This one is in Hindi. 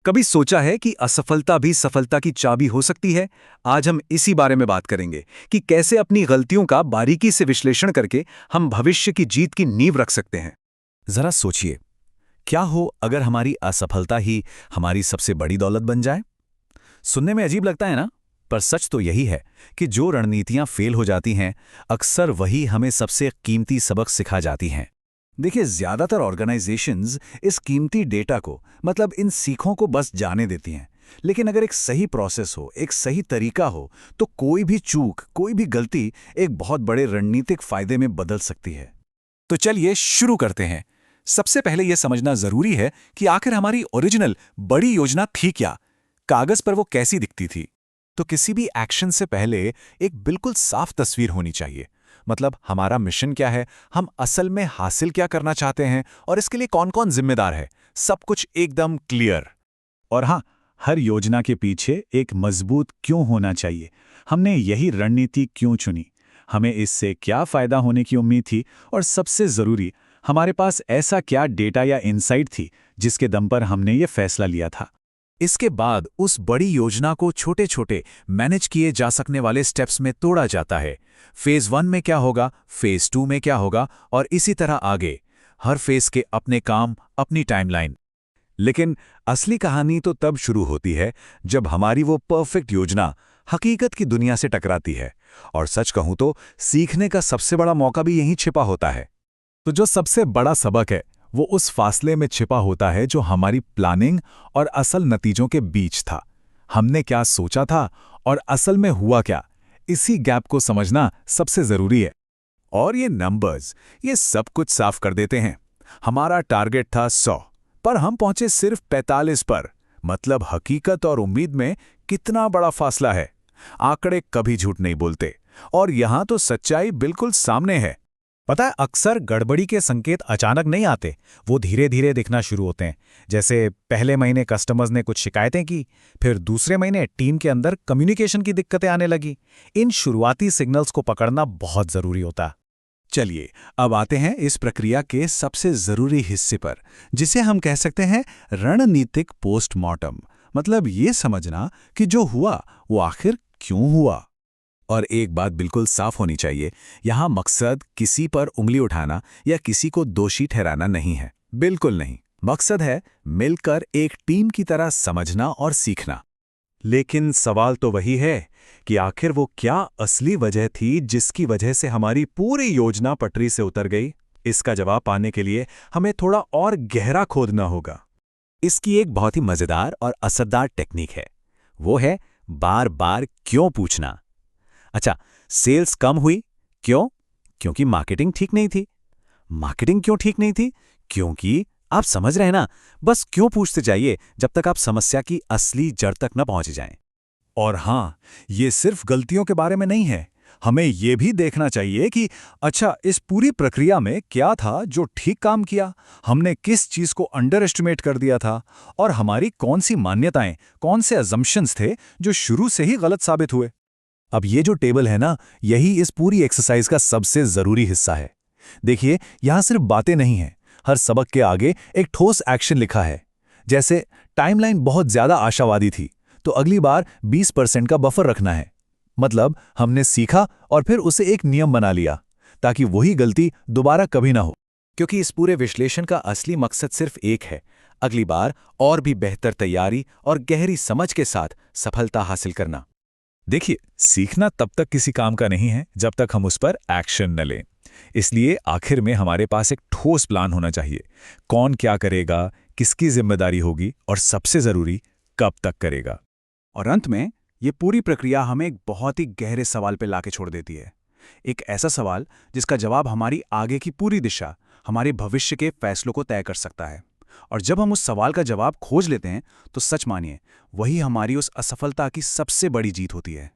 कभी सोचा है कि असफलता भी सफलता की चाबी हो सकती है? आज हम इसी बारे में बात करेंगे कि कैसे अपनी गलतियों का बारीकी से विश्लेषण करके हम भविष्य की जीत की नींव रख सकते हैं। जरा सोचिए, क्या हो अगर हमारी असफलता ही हमारी सबसे बड़ी दौलत बन जाए। सुनने में अजीब लगता है ना, पर सच तो यही है कि जो रणनीतियां फेल हो जाती हैं, अक्सर वही हमें सबसे कीमती सबक सिखा जाती हैं। देखिए, ज्यादातर ऑर्गेनाइजेशंस इस कीमती डेटा को, मतलब इन सीखों को बस जाने देती हैं। लेकिन अगर एक सही प्रोसेस हो, एक सही तरीका हो, तो कोई भी चूक, कोई भी गलती एक बहुत बड़े रणनीतिक फायदे में बदल सकती है। तो चलिए शुरू करते हैं। सबसे पहले यह समझना जरूरी है कि आखिर हमारी ओरिजिनल बड़ी योजना थी क्या, कागज पर वो कैसी दिखती थी। तो किसी भी एक्शन से पहले एक बिल्कुल साफ तस्वीर होनी चाहिए। मतलब हमारा मिशन क्या है, हम असल में हासिल क्या करना चाहते हैं और इसके लिए कौन कौन जिम्मेदार है, सब कुछ एकदम क्लियर। और हाँ, हर योजना के पीछे एक मजबूत क्यों होना चाहिए। हमने यही रणनीति क्यों चुनी, हमें इससे क्या फायदा होने की उम्मीद थी, और सबसे जरूरी, हमारे पास ऐसा क्या डेटा या इंसाइट थी जिसके दम पर हमने ये फैसला लिया था। इसके बाद उस बड़ी योजना को छोटे छोटे मैनेज किए जा सकने वाले स्टेप्स में तोड़ा जाता है। फेज 1 में क्या होगा, फेज 2 में क्या होगा, और इसी तरह आगे। हर फेज के अपने काम, अपनी टाइमलाइन। लेकिन असली कहानी तो तब शुरू होती है जब हमारी वो परफेक्ट योजना हकीकत की दुनिया से टकराती है। और सच कहूं तो सीखने का सबसे बड़ा मौका भी यहीं छिपा होता है। तो जो सबसे बड़ा सबक है, वो उस फासले में छिपा होता है जो हमारी प्लानिंग और असल नतीजों के बीच था। हमने क्या सोचा था और असल में हुआ क्या, इसी गैप को समझना सबसे जरूरी है। और ये नंबर्स, ये सब कुछ साफ कर देते हैं। हमारा टारगेट था 100, पर हम पहुंचे सिर्फ 45 पर। मतलब हकीकत और उम्मीद में कितना बड़ा फासला है। आंकड़े कभी झूठ नहीं बोलते, और यहां तो सच्चाई बिल्कुल सामने है। पता है, अक्सर गड़बड़ी के संकेत अचानक नहीं आते, वो धीरे धीरे दिखना शुरू होते हैं। जैसे पहले महीने कस्टमर्स ने कुछ शिकायतें की, फिर दूसरे महीने टीम के अंदर कम्युनिकेशन की दिक्कतें आने लगी। इन शुरुआती सिग्नल्स को पकड़ना बहुत जरूरी होता है। चलिए, अब आते हैं इस प्रक्रिया के सबसे जरूरी हिस्से पर, जिसे हम कह सकते हैं रणनीतिक पोस्टमार्टम। मतलब ये समझना कि जो हुआ वो आखिर क्यों हुआ। और एक बात बिल्कुल साफ होनी चाहिए, यहां मकसद किसी पर उंगली उठाना या किसी को दोषी ठहराना नहीं है। बिल्कुल नहीं। मकसद है मिलकर एक टीम की तरह समझना और सीखना। लेकिन सवाल तो वही है कि आखिर वो क्या असली वजह थी जिसकी वजह से हमारी पूरी योजना पटरी से उतर गई। इसका जवाब पाने के लिए हमें थोड़ा और गहरा खोदना होगा। इसकी एक बहुत ही मजेदार और असरदार टेक्निक है। वो है बार बार क्यों पूछना। अच्छा, सेल्स कम हुई, क्यों? क्योंकि मार्केटिंग ठीक नहीं थी। मार्केटिंग क्यों ठीक नहीं थी? क्योंकि, आप समझ रहे हैं ना, बस क्यों पूछते जाइए जब तक आप समस्या की असली जड़ तक न पहुंच जाएं। और हां, ये सिर्फ गलतियों के बारे में नहीं है। हमें ये भी देखना चाहिए कि अच्छा, इस पूरी प्रक्रिया में क्या था जो ठीक काम किया, हमने किस चीज को अंडर एस्टिमेट कर दिया था, और हमारी कौन सी मान्यताएं, कौन से अजम्पशंस थे जो शुरू से ही गलत साबित हुए। अब ये जो टेबल है ना, यही इस पूरी एक्सरसाइज का सबसे जरूरी हिस्सा है। देखिए, यहां सिर्फ बातें नहीं हैं, हर सबक के आगे एक ठोस एक्शन लिखा है। जैसे टाइमलाइन बहुत ज्यादा आशावादी थी, तो अगली बार 20% का बफर रखना है। मतलब हमने सीखा और फिर उसे एक नियम बना लिया, ताकि वही गलती दोबारा कभी ना हो। क्योंकि इस पूरे विश्लेषण का असली मकसद सिर्फ एक है, अगली बार और भी बेहतर तैयारी और गहरी समझ के साथ सफलता हासिल करना। देखिए, सीखना तब तक किसी काम का नहीं है जब तक हम उस पर एक्शन न लें। इसलिए आखिर में हमारे पास एक ठोस प्लान होना चाहिए। कौन क्या करेगा, किसकी जिम्मेदारी होगी, और सबसे जरूरी, कब तक करेगा। और अंत में ये पूरी प्रक्रिया हमें एक बहुत ही गहरे सवाल पे लाके छोड़ देती है। एक ऐसा सवाल जिसका जवाब हमारी आगे की पूरी दिशा, हमारे भविष्य के फैसलों को तय कर सकता है। और जब हम उस सवाल का जवाब खोज लेते हैं, तो सच मानिए, वही हमारी उस असफलता की सबसे बड़ी जीत होती है।